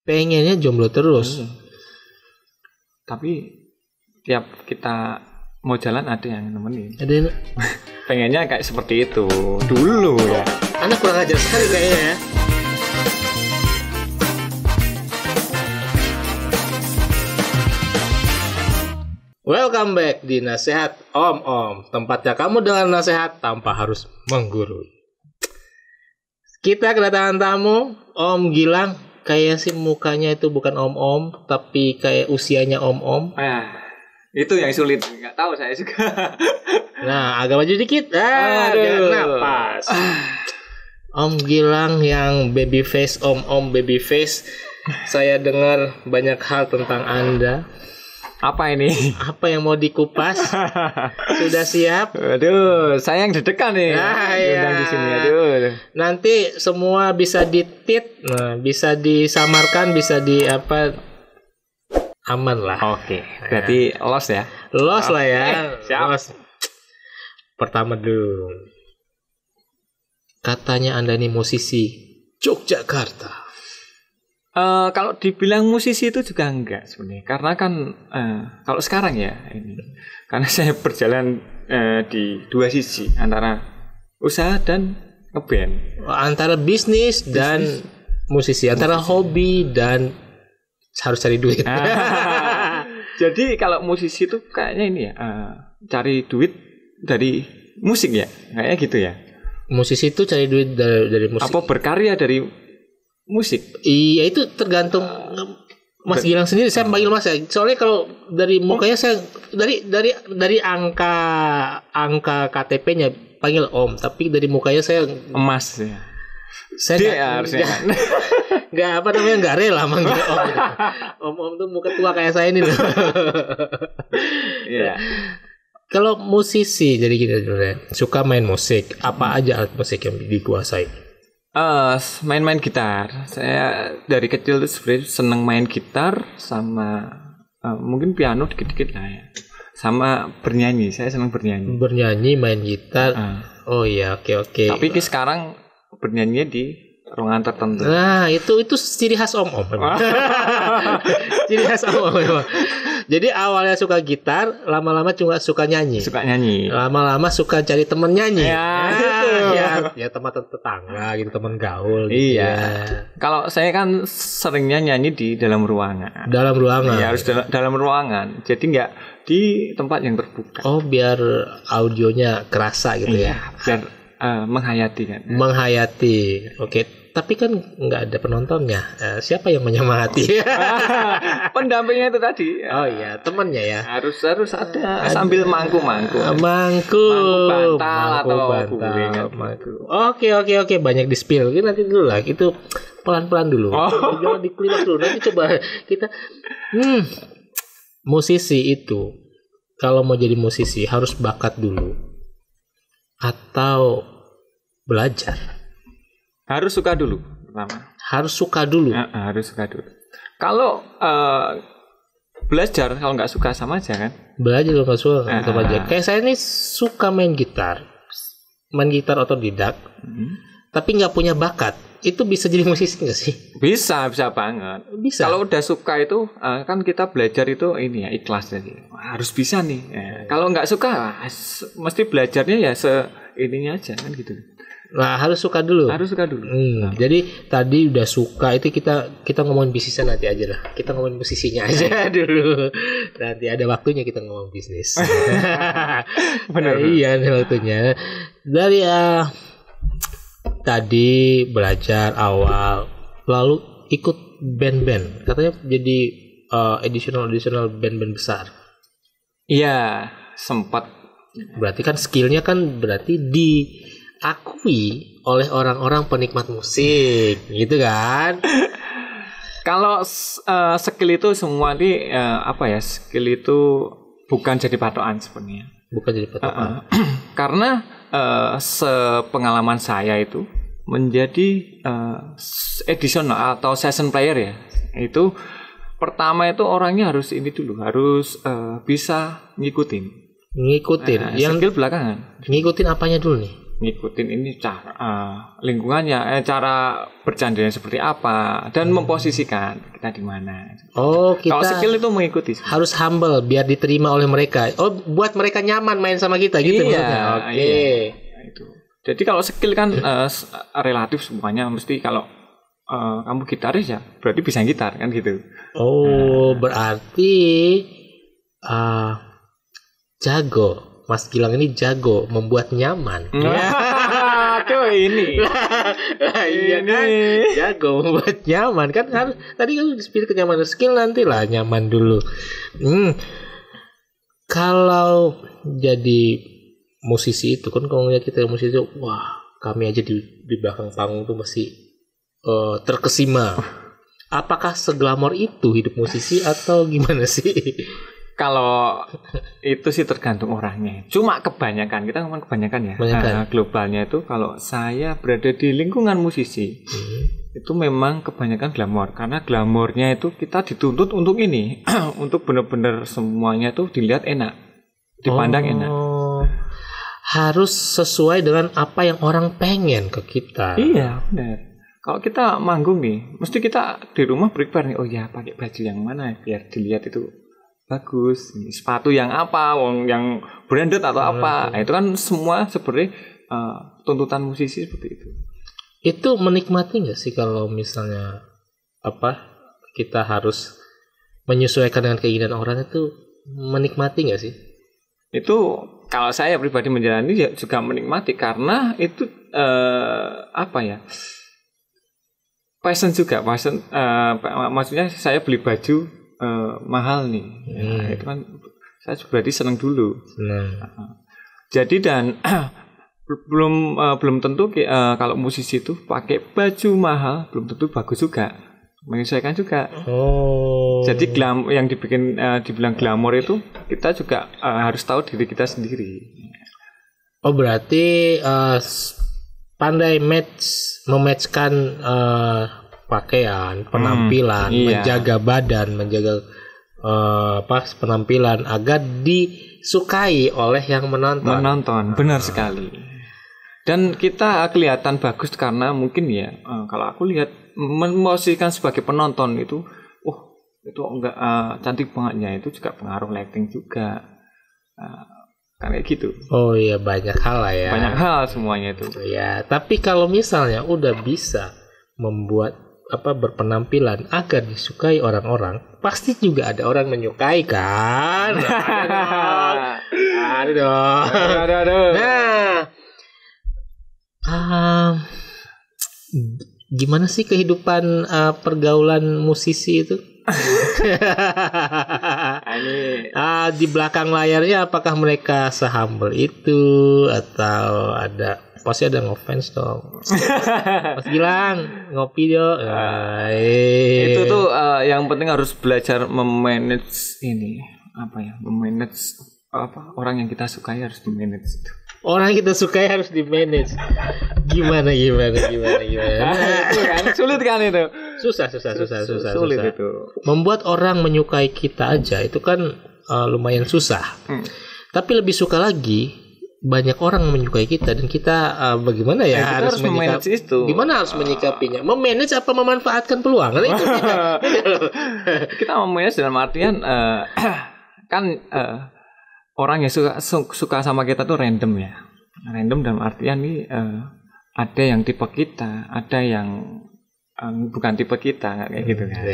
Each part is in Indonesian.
pengennya jomblo terus. Tapi tiap kita mau jalan ada yang nemenin. Ada yang Pengennya kayak seperti itu dulu ya. Anda kurang ajar sekali kayaknya ya. Welcome back di Nasihat Om, tempatnya kamu dengar nasihat tanpa harus menggurui. Kita kedatangan tamu, Om Gilang. Kayak sih mukanya itu bukan om-om, tapi kayak usianya om-om. Itu yang sulit, nggak tahu saya juga. Nah, agak maju dikit. Biar napas. Om Gilang yang baby face, om-om baby face. Saya dengar banyak hal tentang Anda. Apa ini? Apa yang mau dikupas? Sudah siap? Aduh, saya yang deg-degan nih. Iya. Di sini, aduh. Nanti semua bisa ditit, bisa disamarkan, bisa di apa? Aman lah. Oke, berarti lost ya? Lost lah ya. Siap. Lost. Pertama dulu. Katanya Anda ini musisi Yogyakarta. Kalau dibilang musisi itu juga enggak sebenarnya, karena kan kalau sekarang ya ini, karena saya berjalan di dua sisi antara usaha dan ngeband, antara bisnis dan musisi, antara hobi dan harus cari duit. Jadi kalau musisi itu kayaknya ini ya, cari duit dari musik ya, kayaknya gitu ya. Musisi itu cari duit dari musik. Apa berkarya dari musik? Iya, itu tergantung Mas Gilang sendiri. Saya panggil Mas ya. Soalnya kalau dari mukanya saya dari angka KTP-nya panggil Om, tapi dari mukanya saya Mas ya. Saya nggak rela manggil Om. Om tuh muka tua kayak saya ini loh. Iya. Kalau musisi jadi gini dulu ya. Suka main musik. Apa aja alat musik yang dikuasai? Main-main gitar. Saya dari kecil tuh sebenarnya seneng main gitar sama mungkin piano dikit-dikit lah ya. Sama bernyanyi. Saya seneng bernyanyi. Bernyanyi, main gitar. Oh iya, oke. Tapi sekarang bernyanyi di ruangan tertentu. Nah, itu ciri khas Om. Ciri khas Om. Jadi awalnya suka gitar, lama-lama cuma suka nyanyi. Lama-lama suka cari temen nyanyi. Ya teman tetangga gitu, teman gaul gitu. Iya. Kalau saya kan seringnya nyanyi di dalam ruangan. Dalam ruangan. Iya, harus dalam ruangan. Jadi nggak di tempat yang terbuka. Oh, biar audionya kerasa gitu ya. Biar menghayati kan. Menghayati. Oke. Tapi kan nggak ada penontonnya. Siapa yang menyemangati? Pendampingnya itu tadi. Oh iya, temannya ya. Harus ada sambil mangku. Mangku bantal. Oke. Banyak di spill. Nanti dulu lah. Itu pelan-pelan dulu. Jangan diklimak dulu. Nanti coba kita. Musisi itu kalau mau jadi musisi harus bakat dulu atau belajar. Harus suka dulu pertama. Harus suka dulu. Kalau belajar kalau nggak suka sama aja kan? Belajar kalau nggak suka sama aja. Kayak saya ini suka main gitar otodidak, tapi nggak punya bakat. Itu bisa jadi musisi nggak sih? Bisa banget. Bisa. Kalau udah suka itu kan kita belajar itu ini ya ikhlas jadi harus bisa nih. Kalau nggak suka mesti belajarnya ya ininya aja kan gitu. Nah, harus suka dulu. Jadi tadi udah suka itu kita ngomongin bisnisnya nanti aja lah. Kita ngomongin musisinya aja dulu. Nanti ada waktunya kita ngomong bisnis. Benar. Iya, ada waktunya. Dari tadi belajar awal, lalu ikut band-band. Katanya jadi additional band-band besar. Iya, sempat. Berarti kan skillnya kan berarti diakui oleh orang-orang penikmat musik, gitu kan? Kalau skill itu semua skill itu bukan jadi patokan sebenarnya. Bukan jadi patokan. Karena sepengalaman saya itu menjadi additional atau session player ya. Itu pertama itu orangnya harus bisa ngikutin. Yang skill belakangan. Ngikutin apanya dulu nih? ngikutin ini cara lingkungannya, cara bercandanya seperti apa, dan memposisikan kita di mana. Oh, kita kalau skill itu mengikuti harus humble biar diterima oleh mereka. Oh, buat mereka nyaman main sama kita gitu maksudnya. Oke. Iya, itu. Jadi kalau skill kan relatif semuanya, mesti kalau kamu gitaris ya berarti bisa gitar kan gitu. Oh, berarti jago. Mas Gilang ini jago membuat nyaman. Aduh ini. Iya kan, jago membuat nyaman kan harus. Tadi kan spirit kenyamanan, skill nanti lah nyaman dulu. Kalau jadi musisi itu kan, kalau ngeliat kita musisi itu, wah kami aja di belakang panggung tuh masih terkesima. Apakah seglamor itu hidup musisi atau gimana sih? Kalau itu sih tergantung orangnya. Cuma kebanyakan, kita ngomong kebanyakan ya. Globalnya itu kalau saya berada di lingkungan musisi, itu memang kebanyakan glamor. Karena glamornya itu kita dituntut untuk ini, untuk benar-benar semuanya itu dilihat enak, dipandang enak. Harus sesuai dengan apa yang orang pengen ke kita. Iya, benar. Kalau kita manggung nih, mesti kita di rumah prepare nih. Oh ya, pakai baju yang mana biar dilihat itu bagus, sepatu yang apa, yang branded atau apa. Nah, itu kan semua seperti tuntutan musisi seperti itu. Itu menikmati nggak sih kalau misalnya kita harus menyesuaikan dengan keinginan orang, itu menikmati nggak sih? Itu kalau saya pribadi menjalani juga menikmati, karena itu passion juga, maksudnya saya beli baju mahal nih, itu kan saya berarti senang dulu. Jadi dan belum tentu kalau musisi itu pakai baju mahal belum tentu bagus juga, menyesuaikan juga. Jadi yang dibilang glamor itu kita juga harus tahu diri kita sendiri. Oh, berarti pandai mematchkan pakaian, penampilan, menjaga badan, menjaga penampilan agar disukai oleh yang menonton. Benar sekali. Dan kita kelihatan bagus karena mungkin ya, kalau aku lihat memposisikan sebagai penonton itu, itu enggak cantik bangetnya, itu juga pengaruh lighting juga. Kayak gitu. Oh iya, banyak hal lah ya. Banyak hal semuanya itu. Ya, tapi kalau misalnya udah bisa membuat berpenampilan agar disukai orang-orang, pasti juga ada orang menyukai kan? Ada dong. Nah, gimana sih kehidupan pergaulan musisi itu? Di belakang layarnya apakah mereka sehumble itu atau pasti ada ngefans dong. Mas Gilang ngopi dong. Itu tuh yang penting harus belajar memanage ini, memanage orang yang kita sukai harus dimanage. Orang yang kita sukai harus dimanage. Gimana? Itu kan sulit kan itu. Susah. Sulit itu. Membuat orang menyukai kita aja itu kan lumayan susah. Tapi lebih suka lagi banyak orang menyukai kita, dan kita bagaimana ya harus memanage itu. Gimana harus menyikapinya? Memanage apa memanfaatkan peluang? Itu kita memanage dalam artian kan orang yang suka sama kita tuh random ya. Random dalam artian nih ada yang tipe kita, ada yang bukan tipe kita, kayak gitu kan.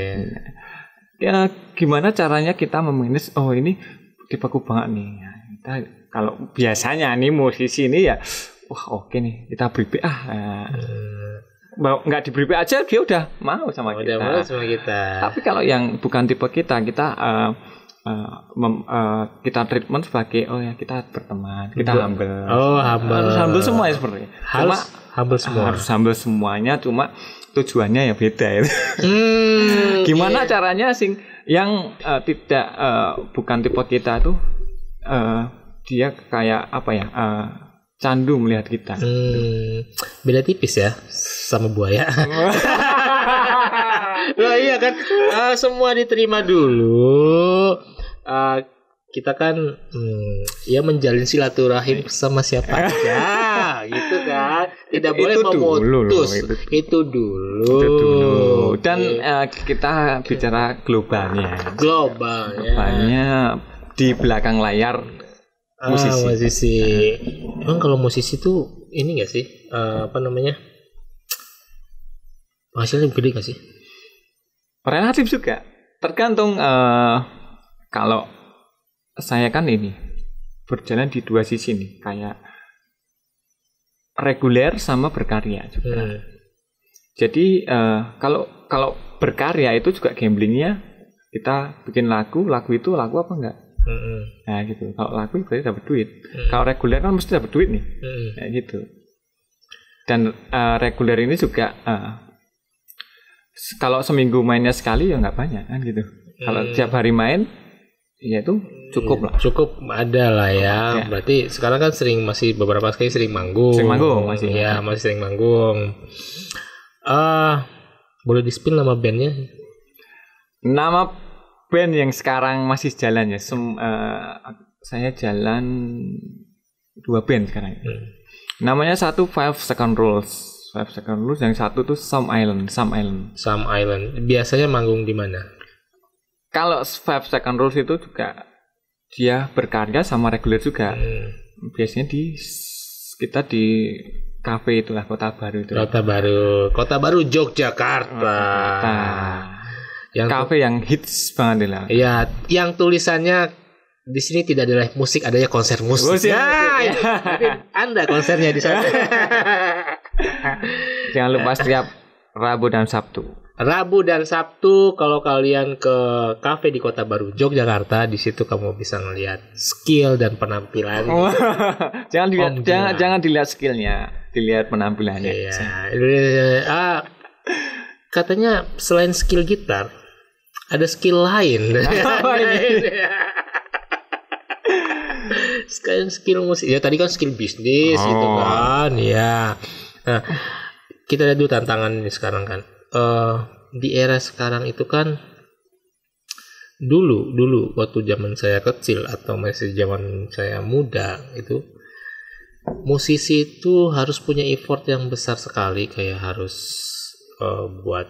Ya gimana caranya kita memanage? Oh ini tipeku banget nih. Kita kalau biasanya nih musisi ini ya, wah oke nih kita briefing nggak di briefing aja dia udah mau sama kita. Tapi kalau yang bukan tipe kita kita treatment sebagai kita berteman, kita humble. Harus humble semua ya seperti. Harus humble semuanya, cuma tujuannya ya beda itu. Gimana caranya yang tidak bukan tipe kita tuh dia kayak candu melihat kita. Beda tipis ya sama buaya. Nah, iya kan, semua diterima dulu. kita kan ya menjalin silaturahim sama siapa aja gitu kan. Tidak boleh memutus. Itu dulu. Dan kita bicara globalnya. Globalnya di belakang layar musisi. Emang kalau musisi tuh ini nggak sih apa namanya, hasilnya gede nggak sih? Relatif juga. Tergantung kalau saya kan ini berjalan di dua sisi nih, kayak reguler sama berkarya juga. Jadi kalau berkarya itu juga gamblingnya, kita bikin lagu itu lagu apa enggak? Nah gitu. Kalau lagu berarti dapat duit. Kalau reguler kan mesti dapat duit nih. Kayak gitu. Dan reguler ini juga kalau seminggu mainnya sekali ya nggak banyak kan gitu. Kalau tiap hari main, ya itu cukup lah. Cukup ada lah ya. Berarti sekarang kan masih beberapa kali sering manggung. Masih. Ya, masih sering manggung. Boleh di-spill nama bandnya? Nama band yang sekarang masih jalan ya. Saya jalan 2 band sekarang. Namanya satu 5 Second Rules. 5 Second Rules, yang satu tuh Some Island. Biasanya manggung di mana? Kalau 5 Second Rules itu juga dia berkarya sama reguler juga. Biasanya kita di kafe itulah, Kota Baru itu. Kota Baru Yogyakarta. Yang kafe yang hits banget lah. Iya, yang tulisannya di sini tidak ada live musik, adanya konser musik. Anda konsernya di sana. Jangan lupa setiap Rabu dan Sabtu kalau kalian ke kafe di Kota Baru Yogyakarta, di situ kamu bisa ngelihat skill dan penampilan. Jangan dilihat skillnya, dilihat penampilannya. Iya. Katanya selain skill gitar, ada skill lain. Sekarang skill musik. Ya tadi kan skill bisnis gitu kan. Ya. Nah, kita lihat dulu tantangan ini sekarang kan. Di era sekarang itu kan dulu waktu zaman saya kecil atau masih zaman saya muda itu, musisi itu harus punya effort yang besar sekali, kayak harus buat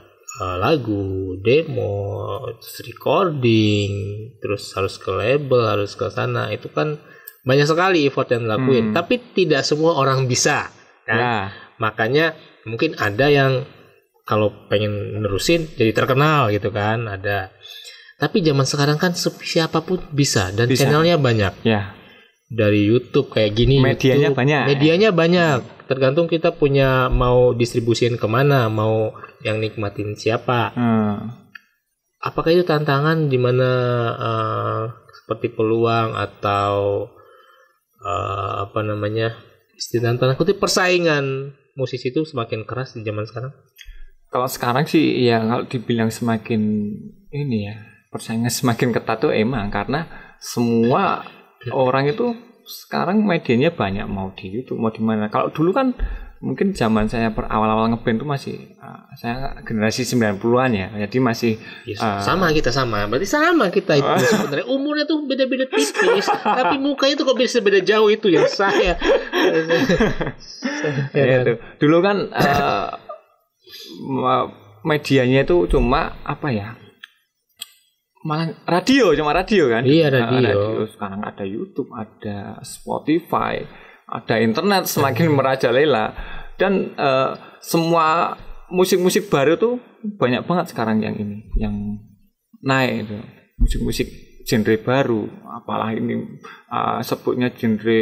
lagu, demo, terus recording, terus harus ke label, harus ke sana. Itu kan banyak sekali effort yang dilakuin. Tapi tidak semua orang bisa kan? Makanya mungkin ada yang kalau pengen nerusin jadi terkenal gitu kan, ada. Tapi zaman sekarang kan siapapun bisa, dan channelnya banyak. Dari YouTube kayak gini, medianya banyak. Tergantung kita punya mau distribusin kemana, mau yang nikmatin siapa. Apakah itu tantangan di mana seperti peluang atau apa namanya, istilah tanda kutip persaingan musisi itu semakin keras di zaman sekarang? Kalau sekarang sih ya, kalau dibilang semakin ini ya, persaingan semakin ketat tuh emang karena semua orang itu sekarang medianya banyak, mau di YouTube mau di mana. Kalau dulu kan mungkin zaman saya awal-awal ngeband tuh masih saya generasi 90-an ya. Jadi masih berarti sama kita itu sebenarnya. Umurnya tuh beda-beda tipis, tapi mukanya tuh kok bisa beda jauh, itu yang saya. Ya, dulu kan medianya itu cuma apa ya? Malah cuma radio kan? Iya, radio. Sekarang ada YouTube, ada Spotify, ada internet semakin merajalela, dan semua musik-musik baru tuh banyak banget sekarang yang naik itu. Musik-musik genre baru, apalah ini sebutnya genre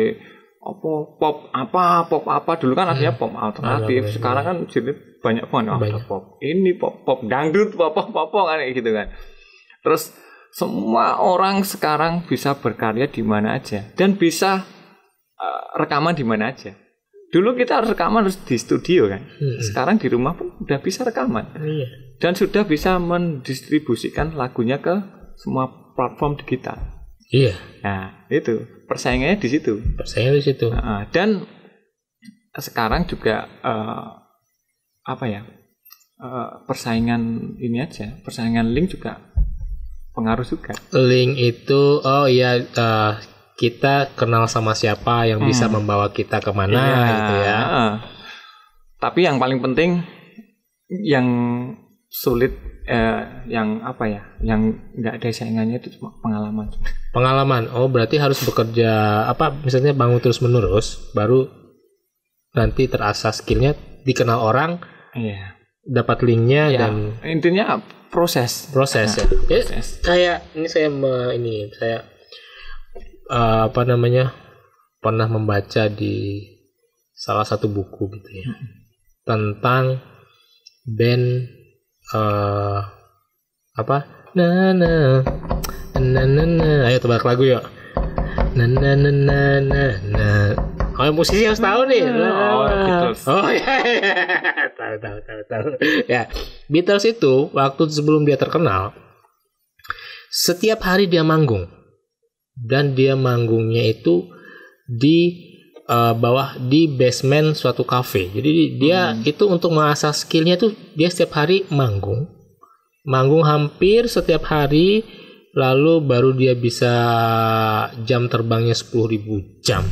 pop apa dulu kan artinya pop alternatif. Sekarang kan genre banyak banget, ada pop ini, pop dangdut, pop kan gitu kan. Terus semua orang sekarang bisa berkarya di mana aja dan bisa rekaman di mana aja. Dulu kita harus rekaman harus di studio kan. Sekarang di rumah pun udah bisa rekaman. Dan sudah bisa mendistribusikan lagunya ke semua platform digital. Iya. Nah, itu persaingannya di situ. Dan sekarang juga persaingan ini aja, persaingan link juga pengaruh juga. Link itu kita kenal sama siapa yang bisa membawa kita kemana gitu ya. Tapi yang paling penting, yang sulit, yang apa ya, yang nggak ada saingannya itu cuma pengalaman. Pengalaman. Oh, berarti harus bekerja misalnya bangun terus menerus, baru nanti terasa skillnya, dikenal orang, dapat linknya dan intinya proses ya. Proses. Kayak ini saya pernah membaca di salah satu buku gitu ya tentang band ayo tebak lagu yuk. Oh, musisi harus tahu nih. Beatles. Oh ya. Tahu. Ya, Beatles itu waktu sebelum dia terkenal, setiap hari dia manggung. Dan dia manggungnya itu di bawah di basement suatu cafe. Jadi dia itu untuk mengasah skillnya tuh dia setiap hari manggung hampir setiap hari, lalu baru dia bisa jam terbangnya 10.000 jam.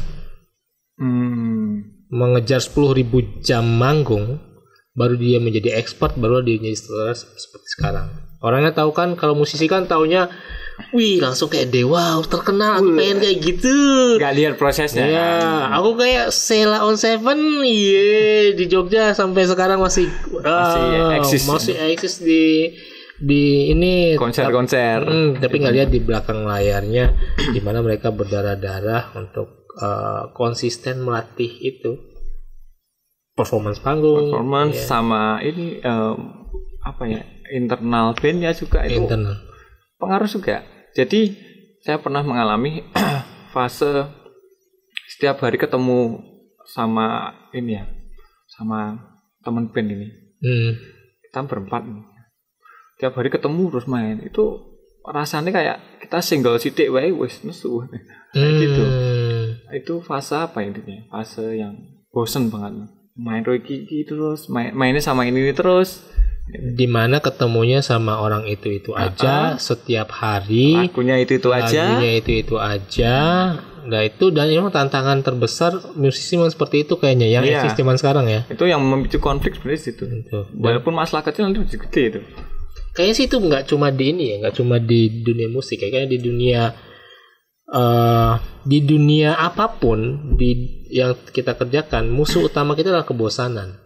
Mengejar 10.000 jam manggung, baru dia menjadi expert, baru dia menjadi seperti sekarang. Orangnya tahu kan, kalau musisi kan taunya, wih langsung kayak dewa, terkenal, aku pengen kayak gitu. Gak lihat prosesnya. Ya, aku kayak Sheila on Seven, di Jogja sampai sekarang masih eksis di ini konser-konser. Tapi nggak lihat di belakang layarnya, di mana mereka berdarah-darah untuk konsisten melatih itu performance panggung, sama ini internal bandnya juga itu pengaruh juga. Jadi saya pernah mengalami fase setiap hari ketemu sama sama teman band ini. Kita berempat nih. Setiap hari ketemu terus main, itu rasanya kayak kita single sidik wae wis nesu. Gitu. Itu fase apa intinya? Fase yang bosen banget. Main Rocky terus, mainnya sama ini terus. Dimana ketemunya sama orang itu aja setiap hari. Lagunya itu aja. Nah itu dan memang tantangan terbesar musisi memang seperti itu kayaknya yang eksis zaman sekarang ya. Itu yang memicu konflik sebenarnya situ. Walaupun masalah kecil nanti gede itu. Kayaknya sih itu nggak cuma di nggak cuma di dunia musik, kayaknya di dunia apapun yang kita kerjakan, musuh utama kita adalah kebosanan.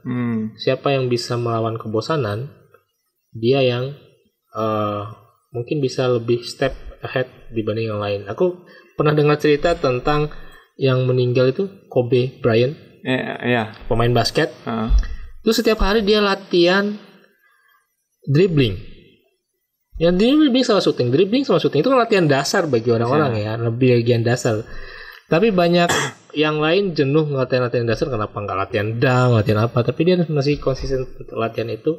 Siapa yang bisa melawan kebosanan, dia yang mungkin bisa lebih step ahead dibanding yang lain. Aku pernah dengar cerita tentang yang meninggal itu Kobe Bryant, pemain basket. Itu setiap hari dia latihan dribbling. Yang dribbling sama shooting itu kan latihan dasar bagi orang-orang ya, lebih bagian dasar. Tapi banyak yang lain jenuh latihan dasar, kenapa nggak latihan latihan apa? Tapi dia masih konsisten latihan itu.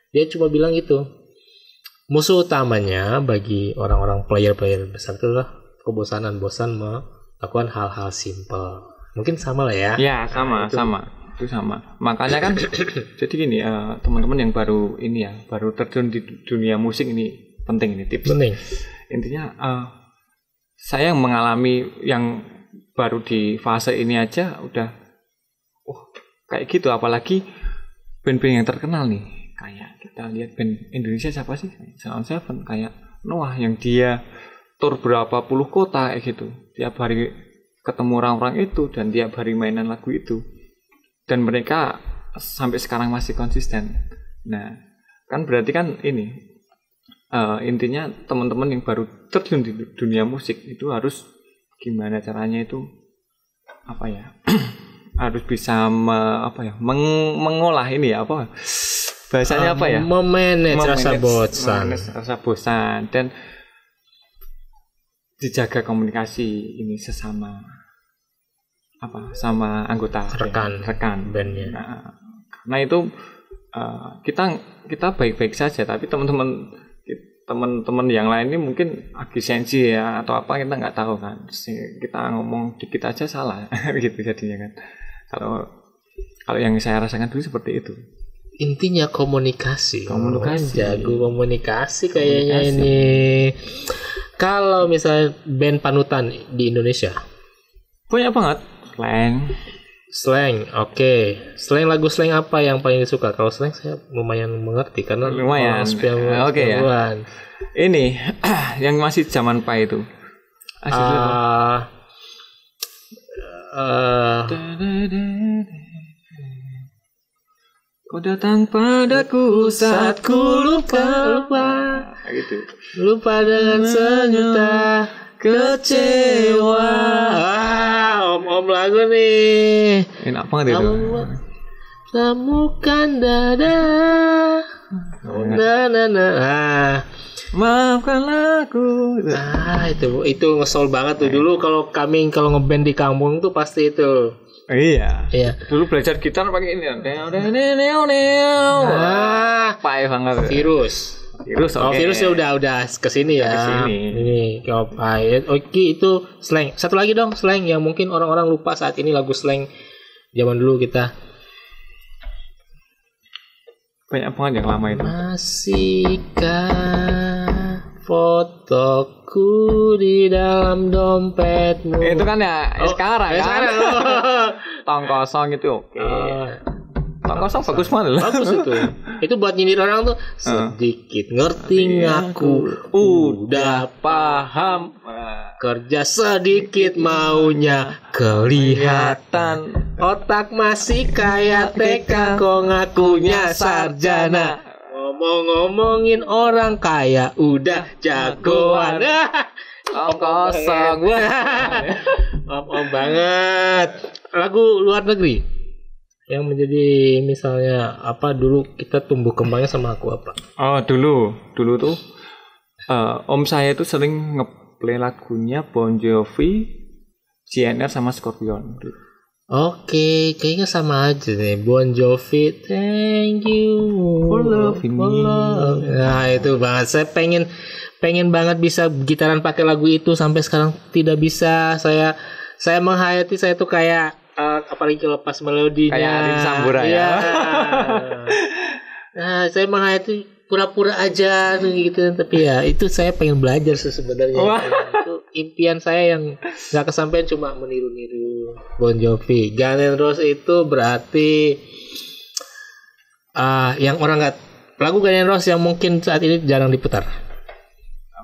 Dia cuma bilang itu musuh utamanya bagi orang-orang player besar itu adalah kebosanan, bosan melakukan hal-hal simple. Mungkin sama lah ya. Ya sama. Itu sama. Makanya kan jadi gini, teman-teman yang baru terjun di dunia musik ini penting ini tips. Penting. Intinya saya yang mengalami yang baru di fase ini aja udah kayak gitu, apalagi band-band yang terkenal nih. Kayak kita lihat band Indonesia siapa sih? Sheila on Seven, kayak Noah yang dia tur berapa puluh kota kayak gitu. Tiap hari ketemu orang-orang itu dan tiap hari mainan lagu itu. Dan mereka sampai sekarang masih konsisten. Nah, kan berarti kan ini intinya teman-teman yang baru terjun di dunia musik itu harus gimana caranya itu harus bisa mengolah ini bahasanya memanage rasa bosan dan dijaga komunikasi ini sesama sama anggota rekan bandnya. Nah, karena itu kita baik-baik saja, tapi teman-teman yang lain ini mungkin lagi sensi ya atau apa, kita nggak tahu kan. Kita ngomong dikit aja salah gitu jadinya kan. Kalau yang saya rasakan dulu seperti itu. Intinya komunikasi. Jago komunikasi kayaknya Komunikasi. ini. Kalau misalnya band panutan di Indonesia, Banyak banget. slang, oke. Slang, lagu slang apa yang paling disuka? Kalau slang saya lumayan mengerti karena Lumayan. Oke ya. duluan. Ini yang masih zaman pa itu. Kau datang padaku saat ku lupa. Gitu. Lupa dengan sejuta kecewa. Om lagu nih. Enak banget itu. Temukan dada. Maafkanlah aku. Itu ngesol banget tuh dulu kalau ngeband di kampung tuh pasti itu. Iya. Iya. Dulu belajar gitar pakai ini. Pai banget. Virus. Oke. Virusnya udah kesini ya. Kesini. Ini Kopai. Oke, itu slang. Satu lagi dong slang yang mungkin orang-orang lupa saat ini, lagu slang zaman dulu kita. Banyak banget yang lama itu. Masihkah fotoku di dalam dompetmu? Itu kan ya sekarang kan. Sekarang. Tong kosong itu oke. Tong kosong bagus banget loh. Bagus itu. Itu buat nyindir orang tuh sedikit ngerti ngaku udah paham. kerja sedikit maunya kelihatan, otak masih kayak TK kok ngakunya sarjana, ngomong-ngomongin orang kaya udah jagoan. Tong kosong. Om banget. Lagu luar negeri yang menjadi misalnya apa dulu kita tumbuh kembangnya sama aku apa? Oh dulu tuh om saya itu sering ngeplay lagunya Bon Jovi, CNR sama Scorpion. Oke, kayaknya sama aja nih. Bon Jovi, thank you For loving me. Nah itu banget. Saya pengen banget bisa gitaran pakai lagu itu, sampai sekarang tidak bisa. Saya menghayati saya tuh kayak apalagi lepas melodinya Kayak Arin Sambura ya. Nah, saya menghayati pura-pura aja gitu, tapi ya itu saya pengen belajar sebenarnya. Itu impian saya yang nggak kesampaian, cuma meniru-niru Bon Jovi. Guns N' Roses itu berarti yang orang nggak, lagu Guns N' Roses yang mungkin saat ini jarang diputar.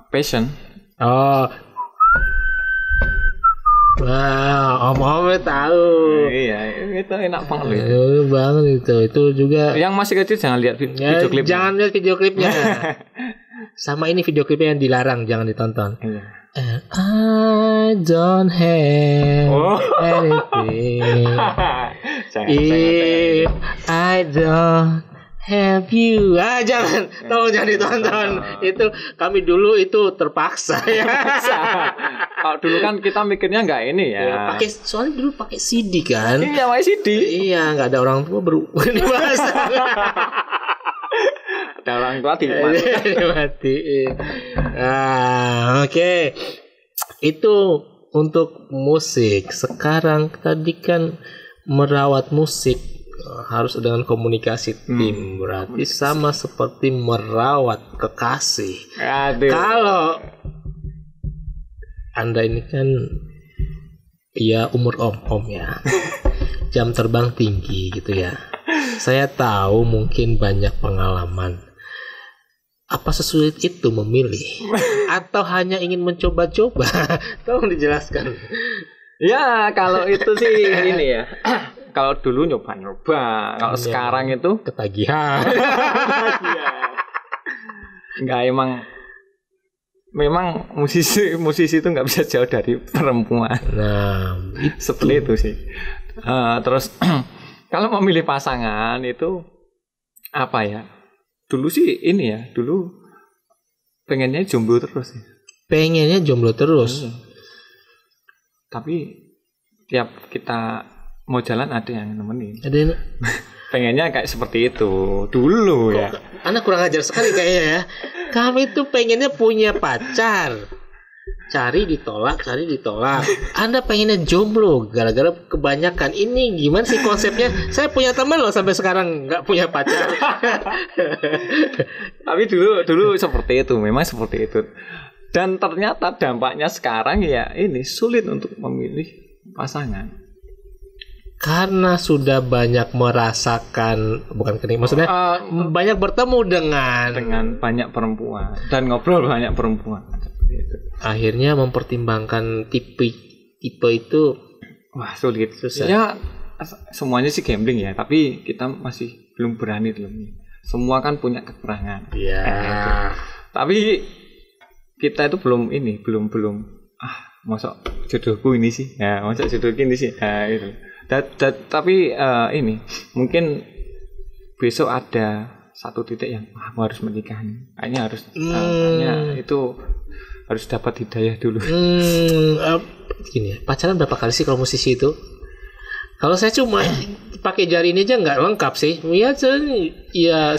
Passion. Oh. Wah, om tahu. Iya, itu enak banget Banget itu. Itu juga. Yang masih kecil jangan lihat video klipnya. Jangan lihat video klipnya. Sama ini video klipnya yang dilarang, jangan ditonton. Iya. I don't have anything if I don't have you. Jangan, tolong jangan ditonton. Itu kami dulu itu terpaksa ya. Kalau dulu kan kita mikirnya nggak ini ya. Soalnya dulu pakai CD kan. Iya, pakai CD. Iya, nggak ada orang tua dibahas. Ada orang tua dimatiin. Oke. Itu untuk musik. Sekarang tadi kan merawat musik harus dengan komunikasi tim, berarti sama seperti merawat kekasih. Kalau Anda ini kan ya umur om ya, jam terbang tinggi gitu ya. Saya tahu mungkin banyak pengalaman. Apa sesulit itu memilih atau hanya ingin mencoba-coba? Tolong dijelaskan. Ya kalau itu sih ini ya. Kalau dulu nyoba-nyoba, kalau sekarang itu ketagihan. Enggak, memang musisi itu nggak bisa jauh dari perempuan. Nah, seperti itu sih. Terus kalau memilih pasangan itu apa ya? Dulu sih ini ya, dulu pengennya jomblo terus. Pengennya jomblo terus. Tapi tiap kita mau jalan ada yang nemenin. Ada pengennya kayak seperti itu dulu ya. Anak kurang ajar sekali kayaknya ya. Kami tuh pengennya punya pacar. cari ditolak. Anda pengennya jomblo gara-gara kebanyakan. Ini gimana sih konsepnya? Saya punya teman loh sampai sekarang nggak punya pacar. Tapi dulu seperti itu, memang seperti itu. Dan ternyata dampaknya sekarang ya ini sulit untuk memilih pasangan. Karena sudah banyak merasakan, bukan kening, maksudnya banyak bertemu dengan banyak perempuan dan ngobrol banyak perempuan. Akhirnya mempertimbangkan tipe itu, wah sulit, susah. Ya semuanya sih gambling ya, tapi kita masih belum berani belum. Semua kan punya kekurangan. Iya. Tapi kita itu belum masa jodohku ini sih. Ya, masa jodohku ini sih. Nah, itu. Tapi ini mungkin besok ada satu titik yang aku harus menikah nih. Kayaknya harus itu harus dapat hidayah dulu. Gini ya, pacaran berapa kali sih kalau musisi itu? Kalau saya cuma pakai jari ini aja nggak lengkap sih. Ya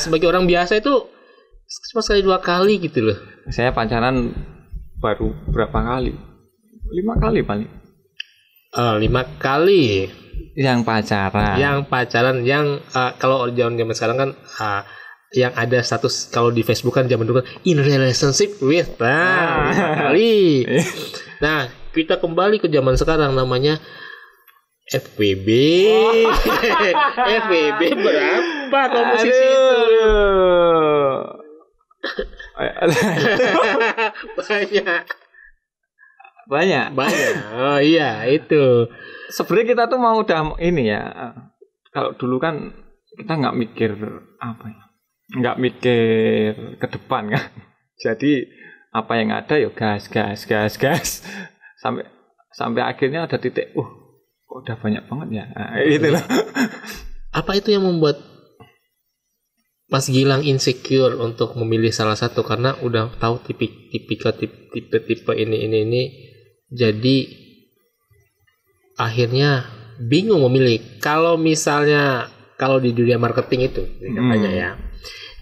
sebagai orang biasa itu cuma sekali 2 kali gitu loh. Saya pacaran baru berapa kali? 5 kali paling. 5 kali. Yang pacaran yang kalau zaman sekarang kan yang ada status kalau di Facebook kan zaman dulu kan in relationship with 5 kali. Nah, kita kembali ke zaman sekarang namanya FWB. FWB berapa kalau musisi itu? Banyak. Oh iya, itu. Sebenarnya kita tuh mau udah ini ya. Kalau dulu kan kita nggak mikir apa ya, nggak mikir ke depan kan. Jadi apa yang ada ya gas. Sampai akhirnya ada titik, kok udah banyak banget ya. Itu loh. Apa itu yang membuat Mas Gilang insecure untuk memilih salah satu karena udah tahu tipe ini, jadi akhirnya bingung memilih. Kalau misalnya di dunia marketing itu katanya ya,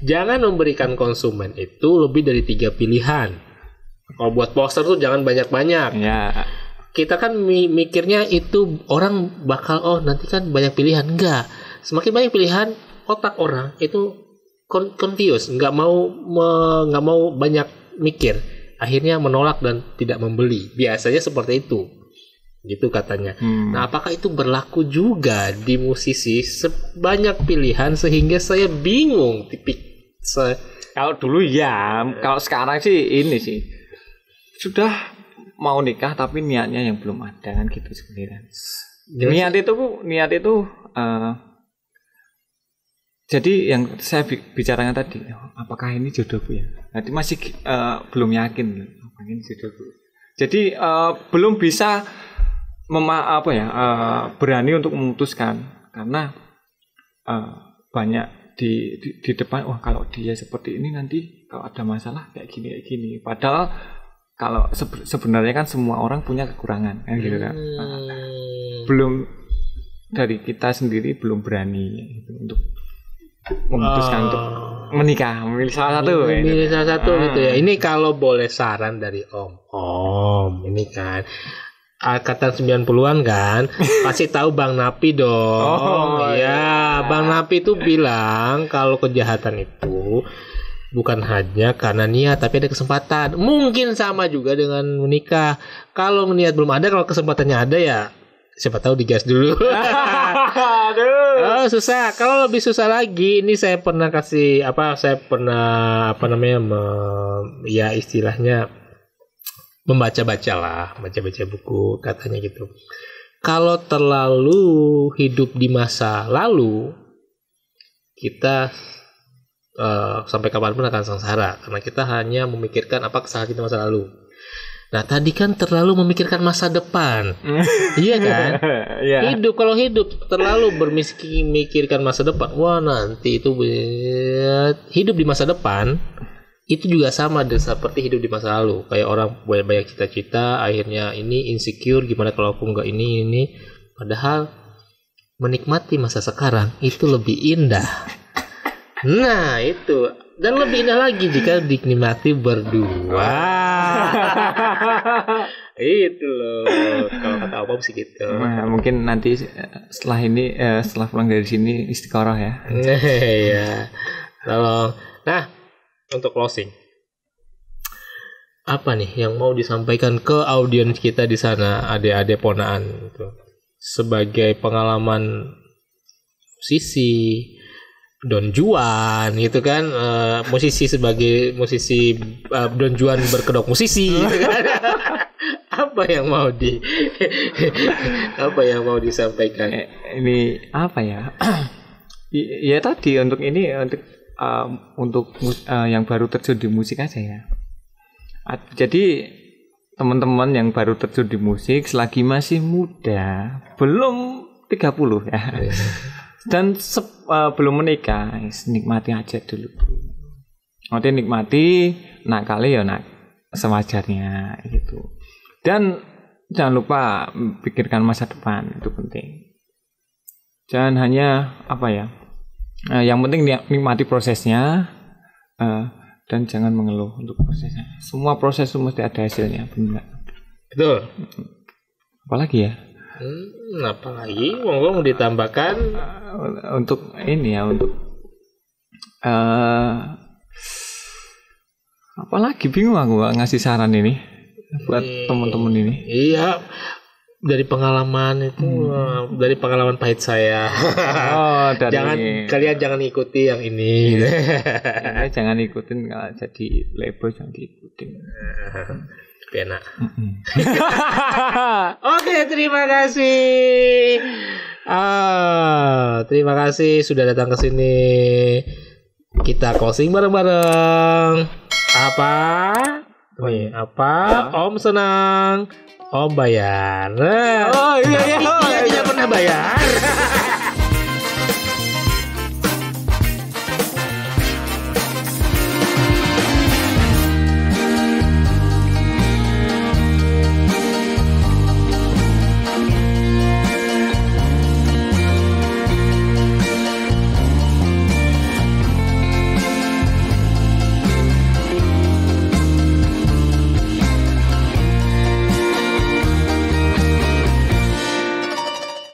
jangan memberikan konsumen itu lebih dari 3 pilihan. Kalau buat poster tuh jangan banyak-banyak. Ya. Kita kan mikirnya itu orang bakal nanti kan banyak pilihan. Enggak. Semakin banyak pilihan, otak orang itu confused, nggak mau banyak mikir, akhirnya menolak dan tidak membeli. Biasanya seperti itu, gitu katanya. Nah, apakah itu berlaku juga di musisi? Sebanyak pilihan sehingga saya bingung. Kalau dulu ya, kalau sekarang sih ini sih sudah mau nikah tapi niatnya yang belum ada kan gitu sebenarnya. Niat itu jadi yang saya bicarakan tadi, apakah ini jodohku ya? Nanti masih belum yakin apakah ini jodohku. Jadi belum bisa berani untuk memutuskan karena banyak di depan. Wah, kalau dia seperti ini nanti kalau ada masalah kayak gini. Padahal kalau sebenarnya kan semua orang punya kekurangan kan gitu kan. Belum dari kita sendiri belum berani gitu, untuk memutuskan untuk menikah, memilih salah satu gitu ya. Ini kalau boleh saran dari Om ini kan angkatan 90-an kan, kasih tahu Bang Napi dong. Bang Napi itu bilang kalau kejahatan itu bukan hanya karena niat tapi ada kesempatan. Mungkin sama juga dengan menikah. Kalau niat belum ada, kalau kesempatannya ada ya siapa tahu digas dulu. Aduh. Susah. Kalau lebih susah lagi, ini saya pernah istilahnya baca-baca buku katanya gitu. Kalau terlalu hidup di masa lalu, kita sampai kapanpun akan sengsara karena kita hanya memikirkan apa kesalahan kita masa lalu. Nah, tadi kan terlalu memikirkan masa depan. Iya kan? Yeah. Kalau hidup terlalu memikirkan masa depan, wah nanti itu hidup di masa depan itu juga sama seperti hidup di masa lalu. Kayak orang banyak cita-cita, akhirnya ini insecure, gimana kalau aku nggak ini. Padahal menikmati masa sekarang itu lebih indah. Nah, itu. Dan lebih indah lagi jika dinikmati berdua. Itu loh. Kalau kata Om sih gitu. Nah, mungkin nanti setelah ini setelah pulang dari sini istiqoroh ya. Iya. Tolong. Nah, untuk closing. Apa nih yang mau disampaikan ke audiens kita di sana, adik-adik ponaan gitu. Sebagai pengalaman musisi, Don Juan gitu kan, musisi sebagai musisi, Don Juan berkedok musisi gitu kan. apa yang mau disampaikan? Ini apa ya? Ya tadi untuk yang baru terjun di musik aja ya. Jadi teman-teman yang baru terjun di musik selagi masih muda, belum 30 ya. Dan belum menikah, nikmati aja dulu. Nanti nikmati, nakali ya sewajarnya gitu. Dan jangan lupa pikirkan masa depan, itu penting. Jangan hanya yang penting nikmati prosesnya, dan jangan mengeluh untuk prosesnya. Semua proses itu mesti ada hasilnya, benar. Betul. Apalagi ya? Apalagi mau ditambahkan untuk ini ya, untuk apalagi bingung aku ngasih saran ini buat teman-teman ini. Iya, dari pengalaman itu, dari pengalaman pahit saya. Oh, kalian jangan ikuti yang ini. Jangan ikutin, kalau jadi label jangan diikutin. Enak. Oke, terima kasih. Terima kasih sudah datang ke sini. Kita closing bareng-bareng. Apa? Om senang, Om bayar. Oh iya. Tidak pernah bayar.